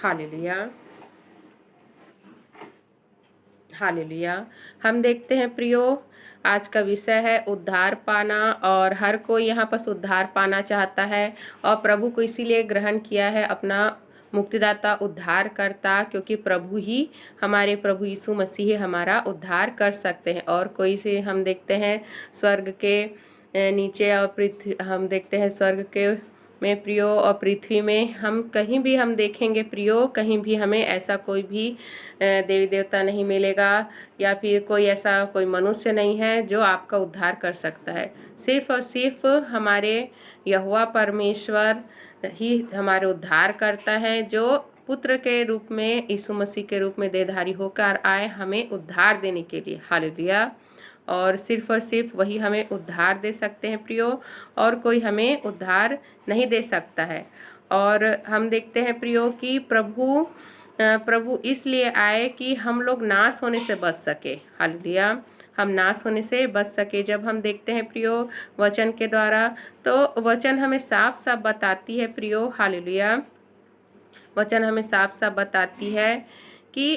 Hallelujah, hallelujah. हम देखते हैं प्रियो, आज का विषय है उद्धार पाना, और हर कोई यहाँ पर उद्धार पाना चाहता है और प्रभु को इसीलिए ग्रहण किया है अपना मुक्तिदाता, उद्धार करता, क्योंकि प्रभु ही, हमारे प्रभु यीशु मसीह ही हमारा उद्धार कर सकते हैं। और कोई से हम देखते हैं स्वर्ग के नीचे और पृथ्वी, हम देखते हैं स्वर्ग के में प्रियो और पृथ्वी में, हम कहीं भी हम देखेंगे प्रियो, कहीं भी हमें ऐसा कोई भी देवी देवता नहीं मिलेगा, या फिर कोई ऐसा कोई मनुष्य नहीं है जो आपका उद्धार कर सकता है। सिर्फ और सिर्फ हमारे यहोवा परमेश्वर ही हमारे उद्धार करता है, जो पुत्र के रूप में, यीशु मसीह के रूप में देहधारी होकर आए हमें उद्धार देने के लिए। हालेलुया। और सिर्फ वही हमें उद्धार दे सकते हैं प्रियो, और कोई हमें उद्धार नहीं दे सकता है। और हम देखते हैं प्रियो कि प्रभु इसलिए आए कि हम लोग नाश होने से बच सके। हालेलुया, हम नाश होने से बच सके। जब हम देखते हैं प्रियो वचन के द्वारा, तो वचन हमें साफ साफ बताती है प्रियो, हालेलुया, वचन हमें साफ साफ बताती है कि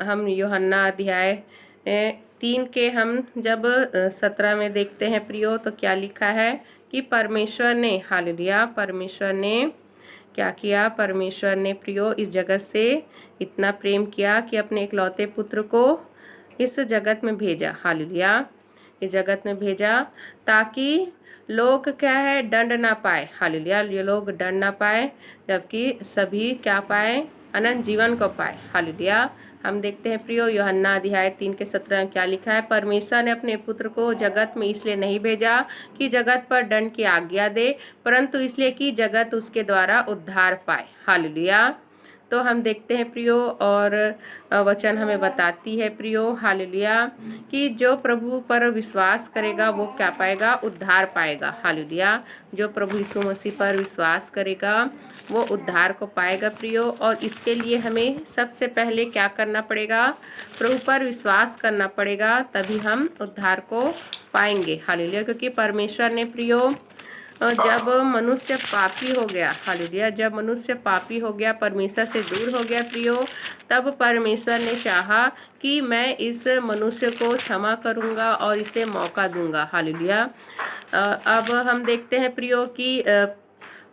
हम यूहन्ना अध्याय 3 के हम जब 17 में देखते हैं प्रियो, तो क्या लिखा है कि परमेश्वर ने, हालेलुया, परमेश्वर ने क्या किया, परमेश्वर ने प्रियो इस जगत से इतना प्रेम किया कि अपने इकलौते पुत्र को इस जगत में भेजा। हालेलुया, इस जगत में भेजा ताकि लोग क्या है, दंड ना पाए। हालेलुया, ये लोग दंड ना पाए, जबकि सभी क्या पाए, अनंत जीवन को पाए। हालेलुया। हम देखते हैं प्रियो यूहन्ना अध्याय 3 के 17 में क्या लिखा है, परमेश्वर ने अपने पुत्र को जगत में इसलिए नहीं भेजा कि जगत पर दंड की आज्ञा दे, परंतु इसलिए कि जगत उसके द्वारा उद्धार पाए। हालेलुया। तो हम देखते हैं प्रियो, और वचन हमें बताती है प्रियो, हालेलुया, कि जो प्रभु पर विश्वास करेगा वो क्या पाएगा, उद्धार पाएगा। हालेलुया, जो प्रभु यीशु मसीह पर विश्वास करेगा वो उद्धार को पाएगा प्रियो। और इसके लिए हमें सबसे पहले क्या करना पड़ेगा, प्रभु पर विश्वास करना पड़ेगा, तभी हम उद्धार को पाएंगे। हालेलुया, क्योंकि परमेश्वर ने प्रियो जब मनुष्य पापी हो गया, हालेलुया, जब मनुष्य पापी हो गया, परमेश्वर से दूर हो गया प्रियो, तब परमेश्वर ने चाहा कि मैं इस मनुष्य को क्षमा करूंगा और इसे मौका दूंगा। हालेलुया। अब हम देखते हैं प्रियो कि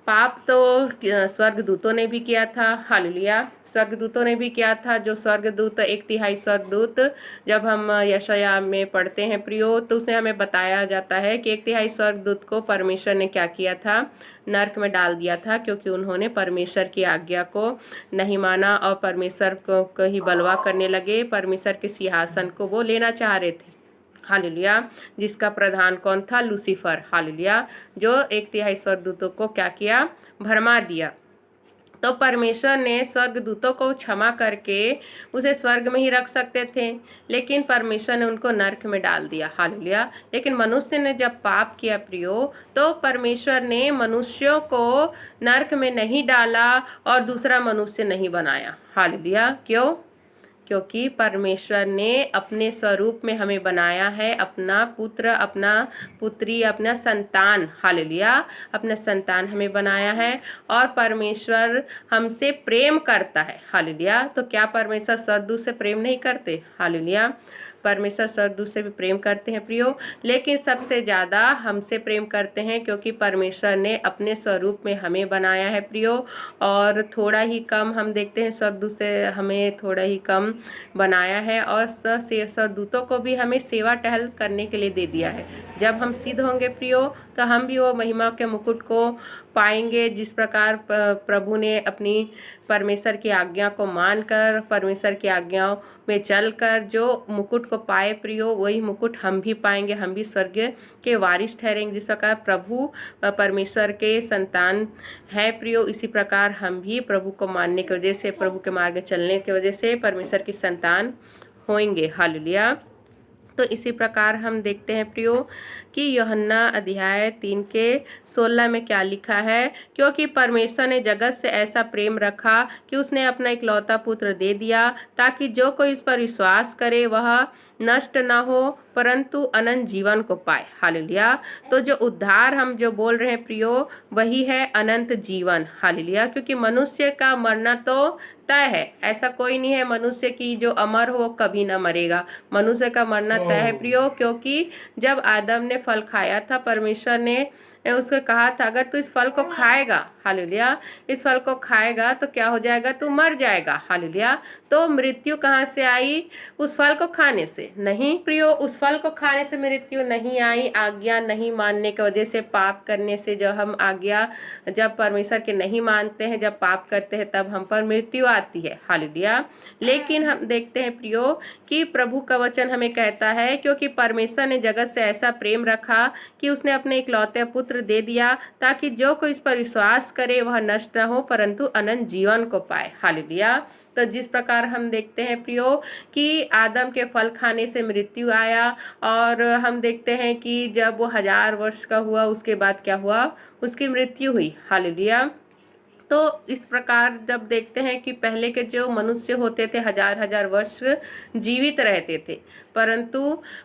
पाप तो स्वर्गदूतों ने भी किया था। हालेलुया, स्वर्गदूतों ने भी किया था। जो स्वर्गदूत, 1/3 स्वर्गदूत, जब हम यशायाह में पढ़ते हैं प्रियो, तो उसमें हमें बताया जाता है कि 1/3 स्वर्गदूत को परमेश्वर ने क्या किया था, नरक में डाल दिया था, क्योंकि उन्होंने परमेश्वर की आज्ञा को नहीं माना और परमेश्वर को ही बलवा करने लगे। परमेश्वर के सिंहासन को वो लेना चाह रहे थे। हालेलुया, जिसका प्रधान कौन था, लूसीफर। हालेलुया, जो 1/3 स्वर्गदूतों को क्या किया, भरमा दिया। तो परमेश्वर ने स्वर्गदूतों को क्षमा करके उसे स्वर्ग में ही रख सकते थे, लेकिन परमेश्वर ने उनको नरक में डाल दिया। हालेलुया। लेकिन मनुष्य ने जब पाप किया प्रियो, तो परमेश्वर ने मनुष्यों को नरक में नहीं डाला और दूसरा मनुष्य नहीं बनाया। हालेलुया। क्यों? क्योंकि परमेश्वर ने अपने स्वरूप में हमें बनाया है, अपना पुत्र, अपना पुत्री, अपना संतान। हालेलुया, अपना संतान हमें बनाया है, और परमेश्वर हमसे प्रेम करता है। हालेलुया। तो क्या परमेश्वर स्वर्गदूत से प्रेम नहीं करते? हालेलुया, परमेश्वर स्वर्गदूत से भी प्रेम करते हैं प्रियो, लेकिन सबसे ज़्यादा हमसे प्रेम करते हैं, क्योंकि परमेश्वर ने अपने स्वरूप में हमें बनाया है प्रियो। और थोड़ा ही कम हम देखते हैं, स्वर्गदूत से हमें थोड़ा ही कम बनाया है, और स्वर्गदूतों को भी हमें सेवा टहल करने के लिए दे दिया है। जब हम सिद्ध होंगे प्रियो, तो हम भी वो महिमा के मुकुट को पाएंगे, जिस प्रकार प्रभु ने अपनी परमेश्वर की आज्ञा को मानकर, परमेश्वर की आज्ञाओं में चलकर जो मुकुट को पाए प्रियो, वही मुकुट हम भी पाएंगे। हम भी स्वर्ग के वारिस ठहरेंगे। जिस प्रकार प्रभु परमेश्वर के संतान है प्रियो, इसी प्रकार हम भी प्रभु को मानने की वजह से, प्रभु के मार्ग में चलने की वजह से परमेश्वर की संतान होंगे। हालेलुया। तो इसी प्रकार हम देखते हैं प्रियो कि यूहन्ना अध्याय 3 के 16 में क्या लिखा है, क्योंकि परमेश्वर ने जगत से ऐसा प्रेम रखा कि उसने अपना इकलौता पुत्र दे दिया, ताकि जो कोई इस पर विश्वास करे वह नष्ट न हो परंतु अनंत जीवन को पाए। हालेलुया। तो जो उद्धार हम जो बोल रहे हैं प्रियो, वही है अनंत जीवन। हालेलुया। क्योंकि मनुष्य का मरना तो तय है, ऐसा कोई नहीं है मनुष्य की जो अमर हो कभी ना मरेगा। मनुष्य का मरना तय है प्रियो, क्योंकि जब आदम ने फल खाया था, परमेश्वर ने उसको कहा था अगर तू इस फल को खाएगा, हालेलुया, इस फल को खाएगा तो क्या हो जाएगा, तू मर जाएगा। हालेलुया। तो मृत्यु कहाँ से आई? उस फल को खाने से नहीं प्रियो, उस फल को खाने से मृत्यु नहीं आई। आज्ञा नहीं मानने की वजह से, पाप करने से, जब हम आज्ञा जब परमेश्वर के नहीं मानते हैं, जब पाप करते हैं, तब हम पर मृत्यु आती है। हालेलुया। लेकिन हम देखते हैं प्रियो कि प्रभु का वचन हमें कहता है, क्योंकि परमेश्वर ने जगत से ऐसा प्रेम रखा कि उसने अपने इकलौते पुत्र दे दिया, ताकि जो कोई इस पर विश्वास करे वह नष्ट न हो परंतु अनंत जीवन को पाए। हालेलुया। तो जिस प्रकार हम देखते हैं प्रियो कि आदम के फल खाने से मृत्यु आया, और हम देखते हैं कि जब वो 1000 वर्ष का हुआ उसके बाद क्या हुआ, उसकी मृत्यु हुई। हालेलुया। तो इस प्रकार जब देखते हैं कि पहले के जो मनुष्य होते थे 1000 वर्ष जीवित रहते थे, परंतु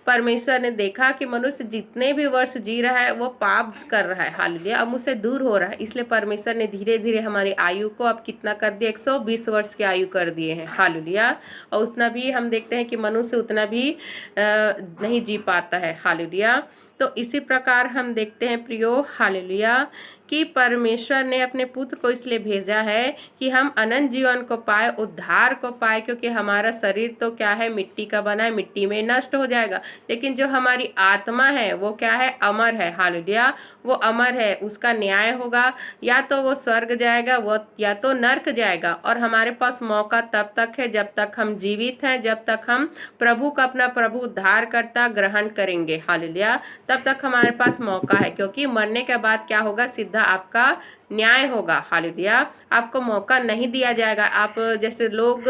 परमेश्वर ने देखा कि मनुष्य जितने भी वर्ष जी रहा है वो पाप कर रहा है। हालेलुया। अब मुझसे दूर हो रहा है, इसलिए परमेश्वर ने धीरे धीरे हमारी आयु को अब कितना कर दिया, 120 वर्ष की आयु कर दिए हैं। हालेलुया। और उतना भी हम देखते हैं कि मनुष्य उतना भी नहीं जी पाता है। हालेलुया। तो इसी प्रकार हम देखते हैं प्रियो, हालेलुया, कि परमेश्वर ने अपने पुत्र को इसलिए भेजा है कि हम अनंत जीवन को पाए, उद्धार को पाए। क्योंकि हमारा शरीर तो क्या है, मिट्टी का बना है, मिट्टी में नष्ट हो जाएगा, लेकिन जो हमारी आत्मा है वो क्या है, अमर है। हालेलुया। वो अमर है, उसका न्याय होगा, या तो वो स्वर्ग जाएगा, वो या तो नर्क जाएगा। और हमारे पास मौका तब तक है जब तक हम जीवित हैं, जब तक हम प्रभु का अपना प्रभु उद्धार करता ग्रहण करेंगे। हालेलुया। तब तक हमारे पास मौका है, क्योंकि मरने के बाद क्या होगा, सीधा आपका न्याय होगा। हालेलुया। आपको मौका नहीं दिया जाएगा। आप जैसे लोग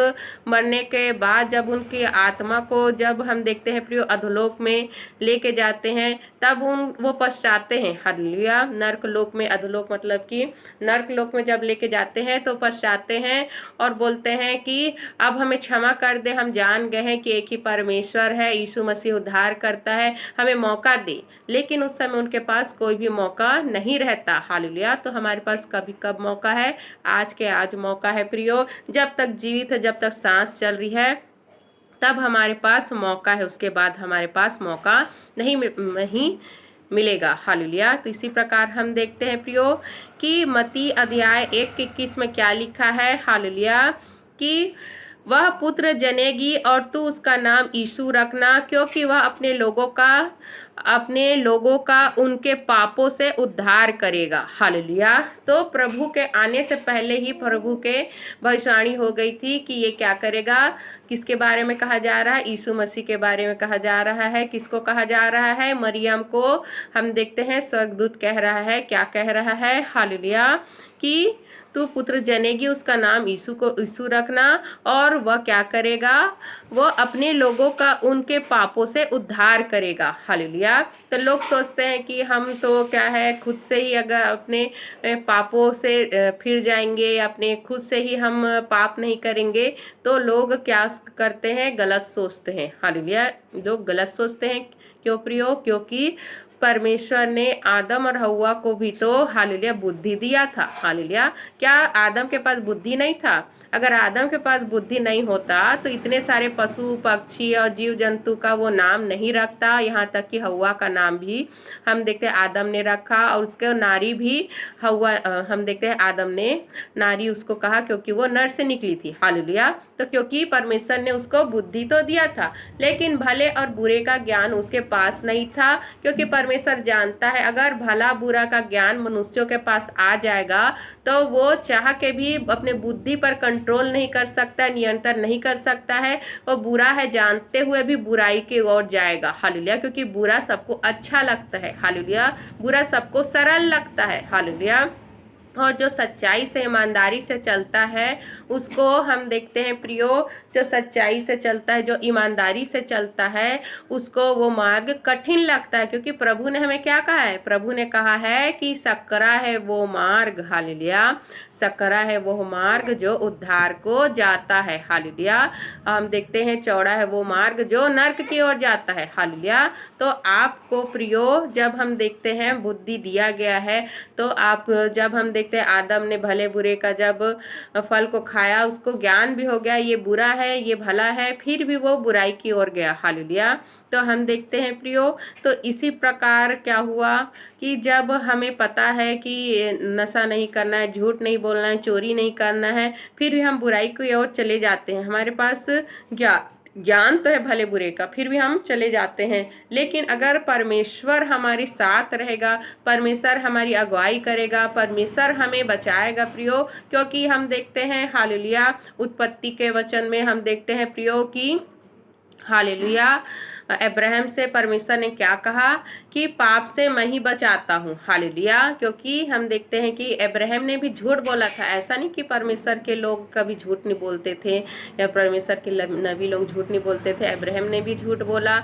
मरने के बाद जब उनकी आत्मा को जब हम देखते हैं प्रियो अधोलोक में लेके जाते हैं, तब वो पछताते हैं। हालेलुया। नर्क लोक में, अधोलोक मतलब कि नर्क लोक में जब लेके जाते हैं तो पछताते हैं और बोलते हैं कि अब हमें क्षमा कर दे, हम जान गए हैं कि एक ही परमेश्वर है, यीशु मसीह उद्धार करता है, हमें मौका दे। लेकिन उस समय उनके पास कोई भी मौका नहीं रहता। हालेलुया। तो हमारे पास कभी कब मौका है, आज के आज मौका है प्रियो। जब तक जीवित है, जब तक सांस चल रही है, तब हमारे पास मौका है, उसके बाद हमारे पास मौका नहीं मिलेगा। हालेलुया। तो इसी प्रकार हम देखते हैं प्रियो कि मत्ती अध्याय 1 के 21 में क्या लिखा है। हालेलुया। कि वह पुत्र जनेगी और तू उसका नाम यीशु रखना, क्योंकि वह अपने लोगों का उनके पापों से उद्धार करेगा। हालेलुया। तो प्रभु के आने से पहले ही प्रभु के भविष्यवाणी हो गई थी कि ये क्या करेगा। किसके बारे में कहा जा रहा है, यीशु मसीह के बारे में कहा जा रहा है। किसको कहा जा रहा है, मरियम को। हम देखते हैं स्वर्गदूत कह रहा है, क्या कह रहा है, हालेलुया, कि तू पुत्र जनेगी, उसका नाम यीशु रखना, और वह क्या करेगा, वह अपने लोगों का उनके पापों से उद्धार करेगा। हालेलुया। तो लोग सोचते हैं कि हम तो क्या है, खुद से ही अगर अपने पापों से फिर जाएंगे, अपने खुद से ही हम पाप नहीं करेंगे, तो लोग क्या करते हैं, गलत सोचते हैं। हालेलुया। लोग गलत सोचते हैं। क्यों प्रियो? क्योंकि परमेश्वर ने आदम और हव्वा को भी तो हालेलुया बुद्धि दिया था। हालेलुया। क्या आदम के पास बुद्धि नहीं था? अगर आदम के पास बुद्धि नहीं होता तो इतने सारे पशु पक्षी और जीव जंतु का वो नाम नहीं रखता। यहाँ तक कि हव्वा का नाम भी हम देखते हैं आदम ने रखा, और उसके नारी भी हव्वा, हम देखते हैं आदम ने नारी उसको कहा क्योंकि वो नर से निकली थी। हालेलुया। तो क्योंकि परमेश्वर ने उसको बुद्धि तो दिया था, लेकिन भले और बुरे का ज्ञान उसके पास नहीं था। क्योंकि परमेश्वर जानता है अगर भला बुरा का ज्ञान मनुष्यों के पास आ जाएगा तो वो चाह के भी अपने बुद्धि पर कंट्रोल नहीं कर सकता, नियंत्रण नहीं कर सकता है। वो बुरा है जानते हुए भी बुराई की ओर जाएगा। हालेलुया। क्योंकि बुरा सबको अच्छा लगता है। हालेलुया। बुरा सबको सरल लगता है। हालेलुया। और जो सच्चाई से ईमानदारी से चलता है उसको हम देखते हैं प्रियो, जो सच्चाई से चलता है, जो ईमानदारी से चलता है, उसको वो मार्ग कठिन लगता है, क्योंकि प्रभु ने हमें क्या कहा है? प्रभु ने कहा है कि सकरा है वो मार्ग, हालेलुया, सकरा है वो मार्ग जो उद्धार को जाता है, हालेलुया। हम देखते हैं चौड़ा है वो मार्ग जो नर्क की ओर जाता है, हालेलुया। तो आपको प्रियो जब हम देखते हैं बुद्धि दिया गया है, तो आप जब हम देखते हैं आदम ने भले बुरे का जब फल को खाया, उसको ज्ञान भी हो गया ये बुरा है ये भला है, फिर भी वो बुराई की ओर गया, हालेलुया। तो हम देखते हैं प्रियो, तो इसी प्रकार क्या हुआ कि जब हमें पता है कि नशा नहीं करना है, झूठ नहीं बोलना है, चोरी नहीं करना है, फिर भी हम बुराई की ओर चले जाते हैं। हमारे पास ज्ञान तो है भले बुरे का, फिर भी हम चले जाते हैं। लेकिन अगर परमेश्वर हमारे साथ रहेगा, परमेश्वर हमारी अगुवाई करेगा, परमेश्वर हमें बचाएगा प्रियो, क्योंकि हम देखते हैं हालेलुया उत्पत्ति के वचन में हम देखते हैं प्रियो कि हालेलुया अब्राहम से परमेश्वर ने क्या कहा कि पाप से मैं ही बचाता हूँ, हालेलुया। क्योंकि हम देखते हैं कि अब्राहम ने भी झूठ बोला था, ऐसा नहीं कि परमेश्वर के लोग कभी झूठ नहीं बोलते थे या परमेश्वर के नबी लोग झूठ नहीं बोलते थे, अब्राहम ने भी झूठ बोला।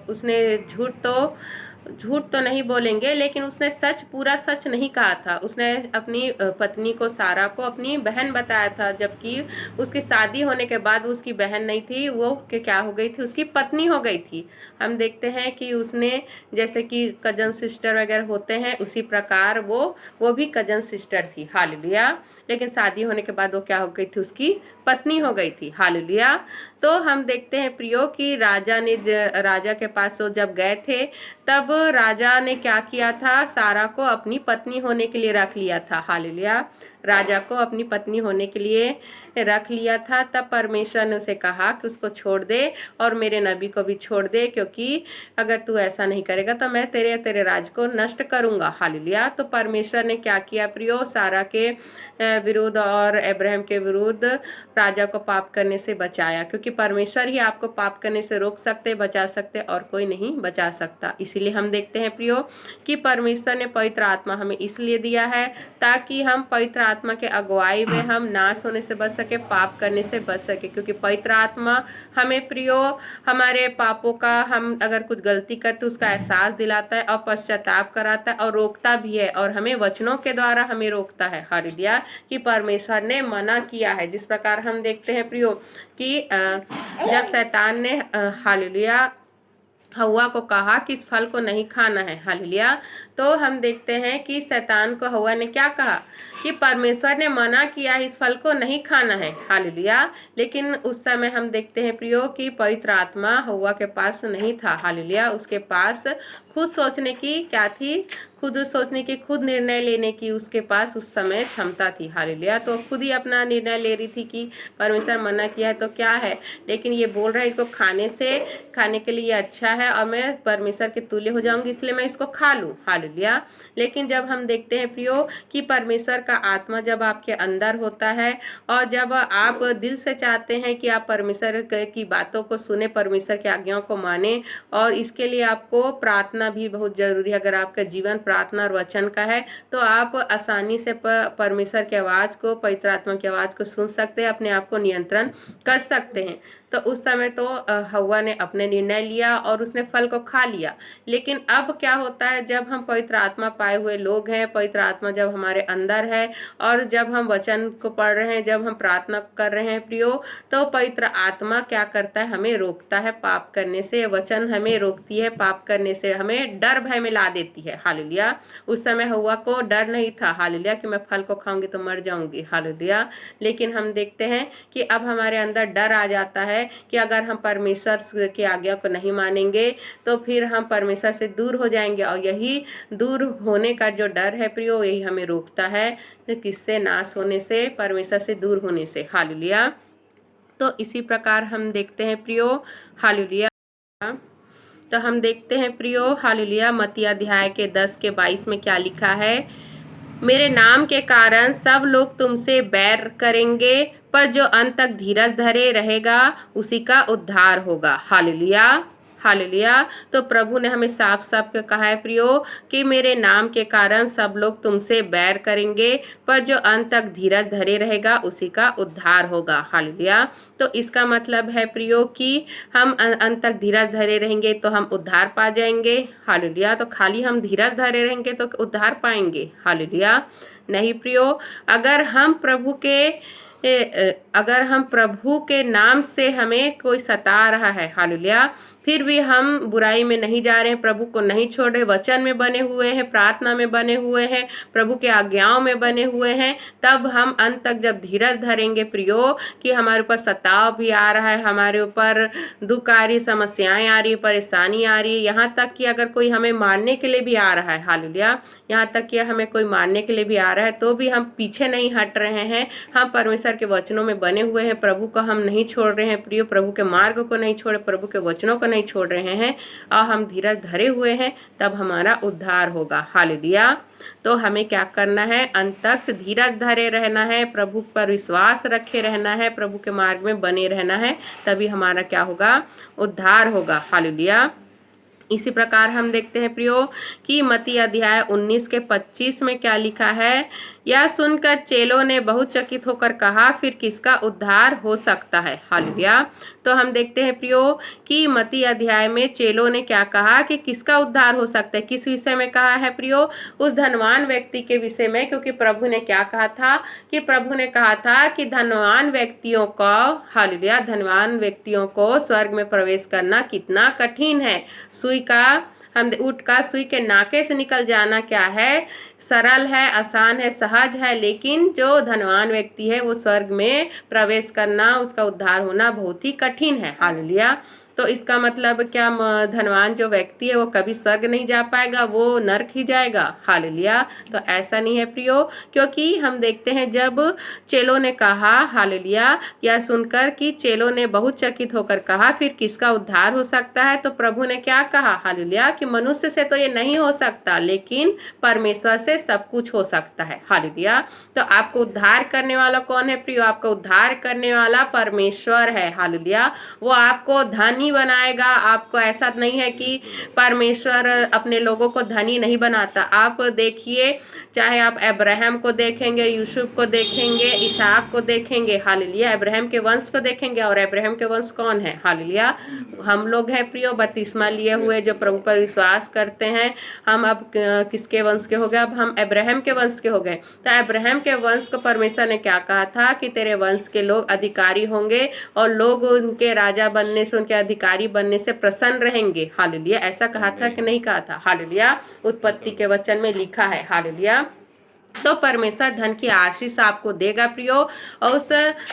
उसने झूठ तो नहीं बोलेंगे, लेकिन उसने सच पूरा सच नहीं कहा था। उसने अपनी पत्नी को सारा को अपनी बहन बताया था, जबकि उसकी शादी होने के बाद उसकी बहन नहीं थी, वो क्या हो गई थी, उसकी पत्नी हो गई थी। हम देखते हैं कि उसने जैसे कि कजन सिस्टर वगैरह होते हैं, उसी प्रकार वो भी कजन सिस्टर थी, हालेलुया। लेकिन शादी होने के बाद वो क्या हो गई थी, उसकी पत्नी हो गई थी, हालेलुया। तो हम देखते हैं प्रियो कि राजा के पास वो जब गए थे, तब राजा ने क्या किया था, सारा को अपनी पत्नी होने के लिए रख लिया था, हालेलुया। राजा को अपनी पत्नी होने के लिए रख लिया था। तब परमेश्वर ने उसे कहा कि उसको छोड़ दे और मेरे नबी को भी छोड़ दे, क्योंकि अगर तू ऐसा नहीं करेगा तो मैं तेरे राज को नष्ट करूंगा, हालेलुया। तो परमेश्वर ने क्या किया प्रियो, सारा के विरुद्ध और अब्राहम के विरुद्ध राजा को पाप करने से बचाया, क्योंकि परमेश्वर ही आपको पाप करने से रोक सकते, बचा सकते, और कोई नहीं बचा सकता। इसीलिए हम देखते हैं प्रियो कि परमेश्वर ने पवित्र आत्मा हमें इसलिए दिया है ताकि हम पवित्र आत्मा के अगुवाई में हम नाश होने से बच सके, पाप करने से बच सके। क्योंकि पवित्र आत्मा हमें प्रियो हमारे पापों का, हम अगर कुछ गलती करते उसका एहसास दिलाता है और पश्चाताप कराता है और रोकता भी है, और हमें वचनों के द्वारा हमें रोकता है, हालेलुया। कि परमेश्वर ने मना किया है, जिस प्रकार हम देखते हैं प्रियो कि जब शैतान ने हालेलुया हव्वा को कहा कि इस फल को नहीं खाना है, हालेलुया। तो हम देखते हैं कि शैतान को हव्वा ने क्या कहा कि परमेश्वर ने मना किया इस फल को नहीं खाना है, हालेलुया। लेकिन उस समय हम देखते हैं प्रियो कि पवित्र आत्मा हव्वा के पास नहीं था, हालेलुया। उसके पास खुद सोचने की क्या थी, खुद सोचने की, खुद निर्णय लेने की उसके पास उस समय क्षमता थी, हालेलुया। तो खुद ही अपना निर्णय ले रही थी कि परमेश्वर मना किया है तो क्या है, लेकिन ये बोल रहा है इसको खाने के लिए अच्छा है और मैं परमेश्वर के तुल्य हो जाऊंगी, इसलिए मैं इसको खा लूँ, हालेलुया। लेकिन जब हम देखते हैं प्रियो कि परमेश्वर का आत्मा जब आपके अंदर होता है और जब आप दिल से चाहते हैं कि आप परमेश्वर की बातों को सुने, परमेश्वर की आज्ञाओं को माने, और इसके लिए आपको प्रार्थना भी बहुत जरूरी है। अगर आपका जीवन प्रार्थना और वचन का है तो आप आसानी से परमेश्वर की आवाज़ को, पवित्र आत्मा की आवाज़ को सुन सकते हैं, अपने आप को नियंत्रण कर सकते हैं। तो उस समय तो हव्वा ने अपने निर्णय लिया और उसने फल को खा लिया। लेकिन अब क्या होता है, जब हम पवित्र आत्मा पाए हुए लोग हैं, पवित्र आत्मा जब हमारे अंदर है और जब हम वचन को पढ़ रहे हैं, जब हम प्रार्थना कर रहे हैं प्रियो, तो पवित्र आत्मा क्या करता है, हमें रोकता है पाप करने से। वचन हमें रोकती है पाप करने से, हमें डर भय में ला देती है, हालेलुया। उस समय हव्वा को डर नहीं था, हालेलुया, कि मैं फल को खाऊंगी तो मर जाऊंगी, हालेलुया। लेकिन हम देखते हैं कि अब हमारे अंदर डर आ जाता है कि अगर हम परमेश्वर की आज्ञा को नहीं मानेंगे तो फिर हम परमेश्वर से दूर हो जाएंगे, और यही दूर होने का जो डर है प्रियो, यही हमें रोकता है कि किससे, नाश होने से, परमेश्वर से दूर होने से, हालेलुया। तो इसी प्रकार हम देखते हैं प्रियो, हालेलुया। तो हम देखते हैं प्रियो, हालेलुया, मत्ती अध्याय के 10 के 22 में क्या लिखा है, मेरे नाम के कारण सब लोग तुमसे बैर करेंगे, पर जो अंत तक धीरज धरे रहेगा उसी का उद्धार होगा, हालेलुया, हालेलुया। तो प्रभु ने हमें साफ साफ कहा है प्रियो कि मेरे नाम के कारण सब लोग तुमसे बैर करेंगे, पर जो अंत तक धीरज धरे रहेगा उसी का उद्धार होगा। हालेलुया। तो इसका मतलब है प्रियो कि हम अंत तक धीरज धरे रहेंगे तो हम उद्धार पा जाएंगे। हालेलुया। तो खाली हम धीरज धरे रहेंगे तो उद्धार पाएंगे? हालेलुया नहीं प्रियो। अगर हम प्रभु के नाम से हमें कोई सता रहा है, हालेलुया, फिर भी हम बुराई में नहीं जा रहे हैं, प्रभु को नहीं छोड़ रहे, वचन में बने हुए हैं, प्रार्थना में बने हुए हैं, प्रभु के आज्ञाओं में बने हुए हैं, तब हम अंत तक जब धीरज धरेंगे प्रियो कि हमारे ऊपर सताव भी आ रहा है, हमारे ऊपर दुख आ रही, समस्याएं आ रही, परेशानी आ रही है, यहाँ तक कि अगर कोई हमें मारने के लिए भी आ रहा है, हालेलुया, यहाँ तक कि हमें कोई मारने के लिए भी आ रहा है, तो भी हम पीछे नहीं हट रहे हैं। हम परमेश्वर के वचनों में बने हुए हैं, प्रभु को हम नहीं छोड़ रहे हैं प्रियो, प्रभु के मार्ग को नहीं छोड़, प्रभु के वचनों को नहीं छोड़ रहे हैं और हम धीरज धरे हुए हैं, तब हमारा उद्धार होगा। हालेलुया। तो हमें क्या करना है? अंत तक धीरज धरे रहना है, प्रभु पर विश्वास रखे रहना है, प्रभु के मार्ग में बने रहना है, तभी हमारा क्या होगा? उद्धार होगा। हालेलुया। इसी प्रकार हम देखते हैं प्रियो कि मत्ती अध्याय 19 के 25 में क्या लिखा है? यह सुनकर चेलों ने बहुत चकित होकर कहा, फिर किसका उद्धार हो सकता है? हालेलुया। तो हम देखते हैं प्रियो कि मत्ती अध्याय में चेलों ने क्या कहा कि किसका उद्धार हो सकता है? किस विषय में कहा है प्रियो? उस धनवान व्यक्ति के विषय में, क्योंकि प्रभु ने क्या कहा था कि प्रभु ने कहा था कि धनवान व्यक्तियों को, हालेलुया, धनवान व्यक्तियों को स्वर्ग में प्रवेश करना कितना कठिन है। ऊँट का सुई के नाके से निकल जाना क्या है? सरल है, आसान है, सहज है, लेकिन जो धनवान व्यक्ति है वो स्वर्ग में प्रवेश करना, उसका उद्धार होना बहुत ही कठिन है। हालेलुया। तो इसका मतलब क्या? धनवान जो व्यक्ति है वो कभी स्वर्ग नहीं जा पाएगा, वो नरक ही जाएगा। हालेलुया। तो ऐसा नहीं है प्रियो, क्योंकि हम देखते हैं जब चेलों ने कहा, हालेलुया, यह सुनकर कि चेलों ने बहुत चकित होकर कहा, फिर किसका उद्धार हो सकता है? तो प्रभु ने क्या कहा? हालेलुया, कि मनुष्य से तो ये नहीं हो सकता, लेकिन परमेश्वर से सब कुछ हो सकता है। हालेलुया। तो आपको उद्धार करने वाला कौन है प्रियो? आपको उद्धार करने वाला परमेश्वर है। हालेलुया। वो आपको धनी बनाएगा। आपको ऐसा नहीं है कि परमेश्वर अपने लोगों को धनी नहीं बनाता। आप देखिए, चाहे आप अब्राहम को देखेंगे, यूसुफ को देखेंगे, इसहाक को देखेंगे, हालेलुया, अब्राहम के वंश को देखेंगे, और अब्राहम के वंश कौन है? हालेलुया, हम लोग हैं प्रियो, बपतिस्मा लिए हुए जो प्रभु पर विश्वास करते हैं। हम अब किसके वंश के हो गए? अब हम अब्राहम के वंश के हो गए। तो अब्राहम के वंश को परमेश्वर ने क्या कहा था कि तेरे वंश के लोग अधिकारी होंगे और लोग उनके राजा बनने से, उनके अधिकारी बनने से प्रसन्न रहेंगे। हालेलुया। ऐसा कहा था कि नहीं कहा था? हालेलुया। उत्पत्ति के वचन में लिखा है। हालेलुया। तो परमेश्वर धन की आशीष आपको देगा प्रियो, और उस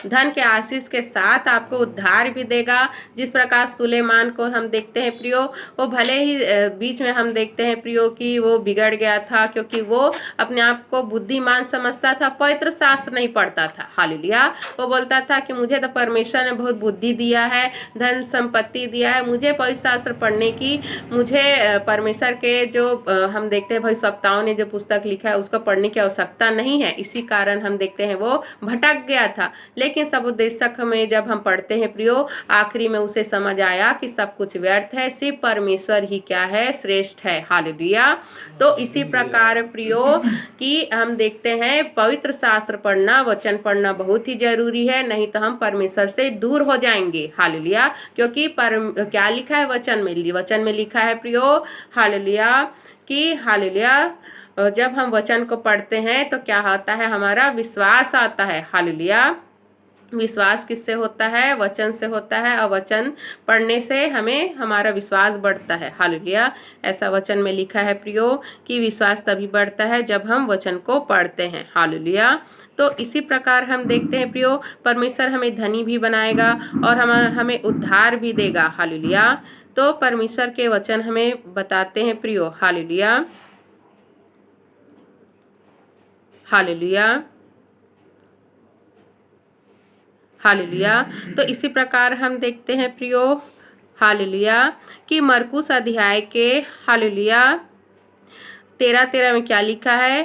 धन के आशीष के साथ आपको उद्धार भी देगा। जिस प्रकार सुलेमान को हम देखते हैं प्रियो, वो भले ही बीच में हम देखते हैं प्रियो कि वो बिगड़ गया था, क्योंकि वो अपने आप को बुद्धिमान समझता था, पवित्र शास्त्र नहीं पढ़ता था। हालेलुया। वो बोलता था कि मुझे तो परमेश्वर ने बहुत बुद्धि दिया है, धन संपत्ति दिया है, मुझे पवित्र शास्त्र पढ़ने की, मुझे परमेश्वर के जो हम देखते हैं भविष्यवक्ताओं ने जो पुस्तक लिखा है उसको पढ़ने की आवश्यकता नहीं है। इसी कारण हम देखते हैं वो भटक गया था। लेकिन सबोपदेशक में जब हम पढ़ते हैं प्रियो, आखिरी में उसे समझ आया कि सब कुछ व्यर्थ है, सिर्फ परमेश्वर ही क्या है? श्रेष्ठ है। हालेलुया। तो इसी प्रकार प्रियो कि हम देखते हैं पवित्र शास्त्र पढ़ना, वचन पढ़ना बहुत ही जरूरी है, नहीं तो हम परमेश्वर से दूर हो जाएंगे। हालेलुया। क्योंकि क्या लिखा है वचन में? वचन में लिखा है प्रियो, हालेलुया, कि हालेलुया, जब हम वचन को पढ़ते हैं तो क्या होता है? हमारा विश्वास आता है। हालेलुया। विश्वास किससे होता है? वचन से होता है, और वचन पढ़ने से हमें हमारा विश्वास बढ़ता है। हालेलुया। ऐसा वचन में लिखा है प्रियो कि विश्वास तभी बढ़ता है जब हम वचन को पढ़ते हैं। हालेलुया। तो इसी प्रकार हम देखते हैं प्रियो, परमेश्वर हमें धनी भी बनाएगा और हमें उद्धार भी देगा। हालेलुया। तो परमेश्वर के वचन हमें बताते हैं प्रियो। हालेलुया। हालेलुया। हालेलुया। तो इसी प्रकार हम देखते हैं प्रियो, हालेलुया, कि मरकुस अध्याय के, हालेलुया, 13 में क्या लिखा है?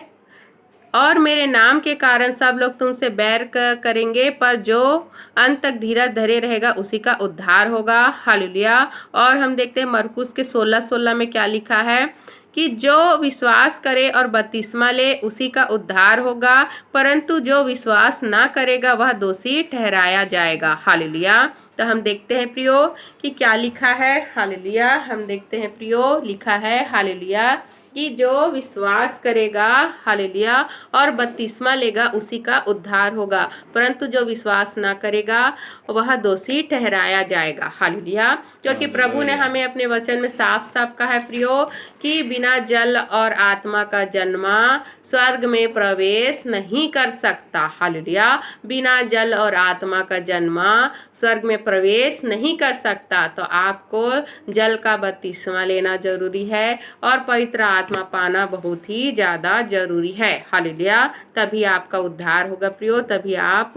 और मेरे नाम के कारण सब लोग तुमसे बैर करेंगे, पर जो अंत तक धीरज धरे रहेगा उसी का उद्धार होगा। हालेलुया। और हम देखते हैं मरकुस के 16:16 में क्या लिखा है कि जो विश्वास करे और बपतिस्मा ले उसी का उद्धार होगा, परंतु जो विश्वास ना करेगा वह दोषी ठहराया जाएगा। हालेलुया। तो हम देखते हैं प्रियो कि क्या लिखा है। हालेलुया। हम देखते हैं प्रियो, लिखा है हालेलुया कि जो विश्वास करेगा, हालेलुया, और बपतिस्मा लेगा उसी का उद्धार होगा, परंतु जो विश्वास ना करेगा वह दोषी ठहराया जाएगा। हालेलुया। क्योंकि प्रभु ने हमें अपने वचन में साफ साफ कहा है प्रियो कि बिना जल और आत्मा का जन्मा स्वर्ग में प्रवेश नहीं कर सकता। हालेलुया। बिना जल और आत्मा का जन्मा स्वर्ग में प्रवेश नहीं कर सकता। तो आपको जल का बपतिस्मा लेना जरूरी है और पवित्र आत्मा पाना बहुत ही ज़्यादा जरूरी है। हालेलुया। तभी आपका उद्धार होगा प्रियो, तभी आप